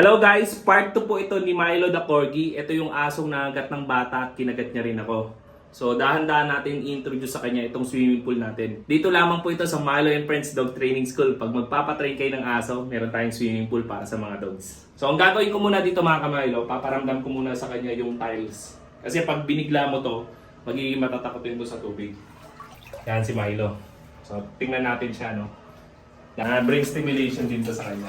Hello guys, part 2 po ito ni Milo the Corgi. Ito yung asong nakagat ng bata at kinagat niya rin ako. So dahan-dahan natin i-introduce sa kanya itong swimming pool natin. Dito lamang po ito sa Milo and Friends Dog Training School. Pag magpapatrain kayo ng aso, meron tayong swimming pool para sa mga dogs. So ang gagawin ko muna dito mga kamilo, paparamdam ko muna sa kanya yung tiles. Kasi pag binigla mo to, magiging matatakotin to sa tubig. Yan si Milo. So tingnan natin siya, no? Brain stimulation din to sa kanya.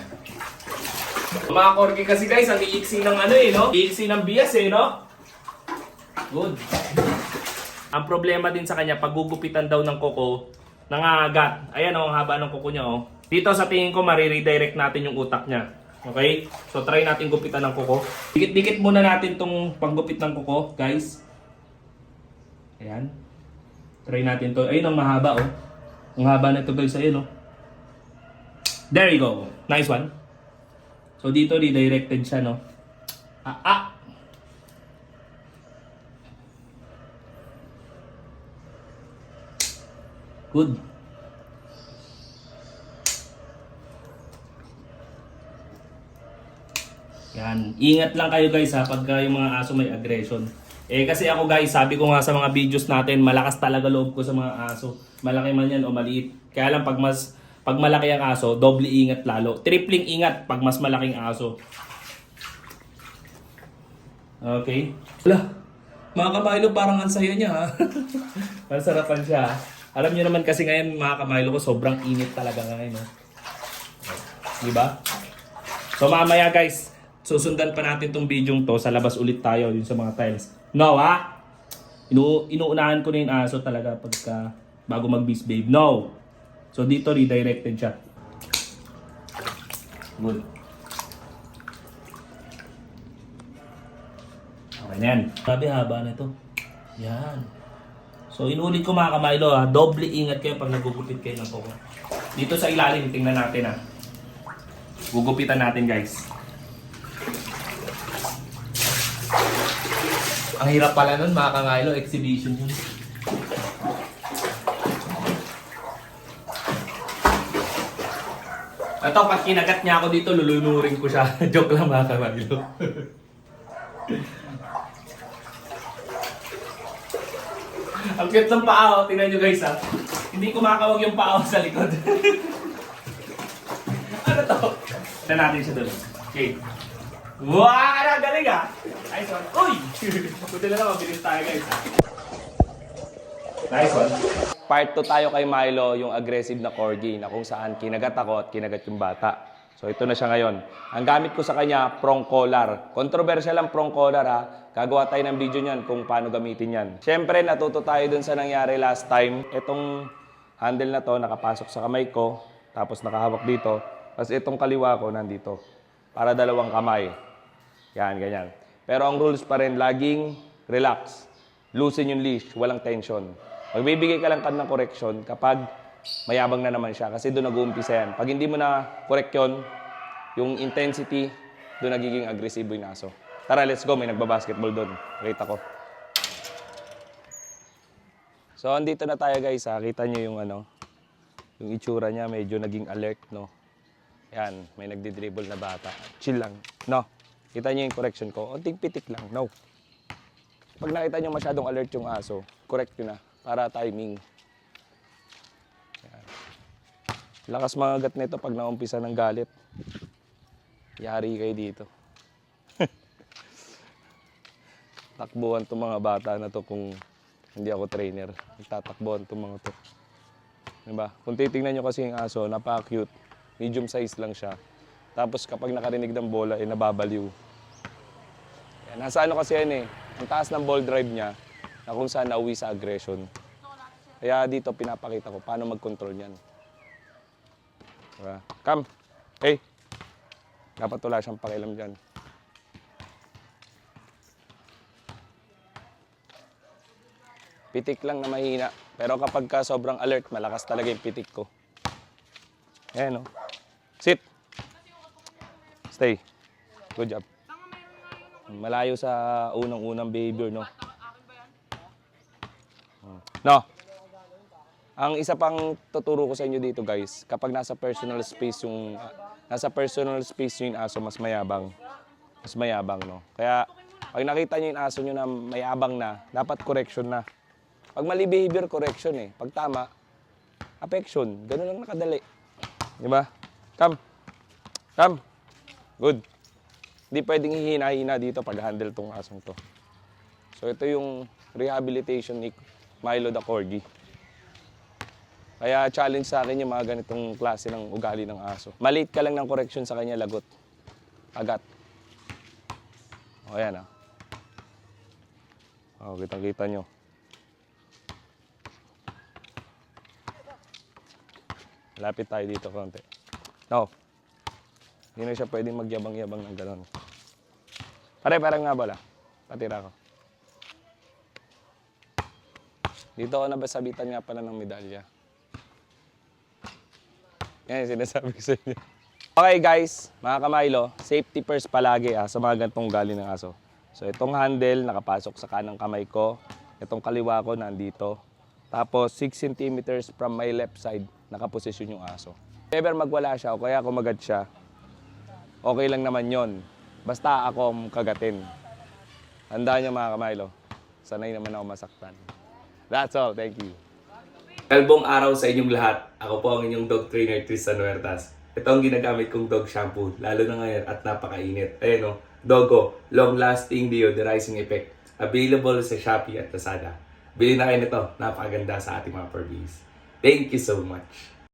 Mga corgi kasi guys, ang iiksi ng ano no? Iiksi ng bias no? Good. Ang problema din sa kanya, pag gugupitan daw ng kuko, nangangagat. Ayan ang haba ng kuko niya Dito sa tingin ko, mariredirect natin yung utak niya. Okay? So try natin gupitan ng kuko. Dikit-dikit muna natin tong paggupit ng kuko, guys. Ayan. Try natin to. Ayun ang mahaba Ang haba na ito guys, ayun There you go. Nice one. So dito redirected siya, no? Good. Yan. Ingat lang kayo guys pagka yung mga aso may aggression. Kasi ako guys, sabi ko nga sa mga videos natin, malakas talaga loob ko sa mga aso. Malaki man yan o maliit. Kaya lang pag malaki ang aso, doble ingat lalo. Tripling ingat pag mas malaking aso. Okay. Wala. Mga kamilo, parang ang saya niya Masarapan siya. Alam niyo naman kasi ngayon mga kamilo ko, sobrang init talaga ngayon. Diba? So mamaya guys, susundan pa natin tong video to. Sa labas ulit tayo yun sa mga tiles. No inuunahan ko na yung aso talaga pagka bago mag-beast babe. No! So dito redirected siya. Good. Okay na yan. Sabi haba na ito. Yan. So inulit ko mga kamilo doble ingat kayo pag nagugupit kayo ng kuko. Dito sa ilalim, tingnan natin Gugupitan natin guys. Ang hirap pala nun mga kamilo, exhibition yun. Ito, pag kinagat niya ako dito, lulunurin ko siya. Joke lang mga kamilo. Ang cute ng paa, tingnan nyo guys Hindi kumakawag yung paa sa likod. Ano to? Tignan natin siya doon. Okay. Wow! Galing Nice one. Uy! Buti na lang, mabilis tayo guys Nice one. Part 2 tayo kay Milo, yung aggressive na corgi na kung saan kinagat ako at kinagat yung bata. So ito na siya ngayon. Ang gamit ko sa kanya, prong collar. Controversial ang prong collar Gagawa tayo ng video niyan kung paano gamitin yan. Siyempre, natuto tayo dun sa nangyari last time. Itong handle na to nakapasok sa kamay ko, tapos nakahawak dito. Tapos itong kaliwa ko nandito. Para dalawang kamay. Yan, ganyan. Pero ang rules pa rin, laging relax. Loosen yung leash, walang tension. Magbibigay ka lang ng correction kapag mayabang na naman siya. Kasi doon nag-uumpisa yan. Pag hindi mo na correct yun, yung intensity, doon nagiging agresibo yung aso. Tara, let's go. May nagbabasketball doon. Kita ko. So, andito na tayo guys Kita nyo yung yung itsura niya. Medyo naging alert, no? Yan, may nagdi-dribble na bata. Chill lang. No. Kita nyo yung correction ko. Unting pitik lang. No. Pag nakita nyo masyadong alert yung aso, correct nyo na. Para timing. Yan. Lakas mga gat nito pag naumpisa ng galit. Yari kayo dito. Takbuhan itong mga bata na to kung hindi ako trainer. Nagtatakbuhan itong mga to. Diba? Kung titingnan nyo kasi yung aso, napaka-cute. Medium size lang siya. Tapos kapag nakarinig ng bola, nababaliw. Yan. Nasa kasi yan ang taas ng ball drive niya, na kung saan nauwi sa aggression. Kaya dito pinapakita ko paano mag-control niyan. Diba? Come! Hey! Dapat wala siyang pakialam dyan. Pitik lang na mahina. Pero kapag ka sobrang alert, malakas talaga yung pitik ko. Ayan Sit! Stay. Good job. Malayo sa unang-unang behavior, no? No. Ang isa pang tuturo ko sa inyo dito guys, kapag nasa personal space yung nasa personal space nyo yung aso, mas mayabang. Mas mayabang, no? Kaya, pag nakita nyo yung aso nyo na mayabang na, dapat correction na. Pag mali behavior, correction eh. Pag tama, affection. Ganun lang nakadali. Di ba? Come. Come. Good. Hindi pwedeng hihina-hina dito pag handle tong asong to. So, ito yung rehabilitation ni Milo the Corgi. Kaya challenge sa akin yung mga ganitong klase ng ugali ng aso. Maliit ka lang ng correction sa kanya, lagot. Agat. O, ayan ah. O, kitang-kita nyo. Lapit tayo dito konti. No. Hindi na siya pwedeng magyabang-yabang ng gano'n. Pare, parang nga bola. Patira ko. Dito ako nabasabitan nga pala ng medalya. Yan yung sinasabi ko sa inyo. Okay guys, mga kamilo, safety first palagi sa mga ganitong ugali ng aso. So itong handle nakapasok sa kanang kamay ko. Itong kaliwa ko nandito. Tapos 6 centimeters from my left side, nakaposisyon yung aso. If ever magwala siya o kaya kumagat siya, okay lang naman yon. Basta ako ang kagatin. Tandaan niyo mga kamilo, sanay naman ako masaktan. That's all. Thank you. Kalbong araw sa inyong lahat. Ako po ang inyong dog trainer, Tristan Huertas. Ito ang ginagamit kong dog shampoo, lalo na ngayon at napakainit. Ayan o, Doggo, long-lasting deodorizing effect. Available sa Shopee at Lazada. Bili na kayo nito, napakaganda sa ating mga furbies. Thank you so much.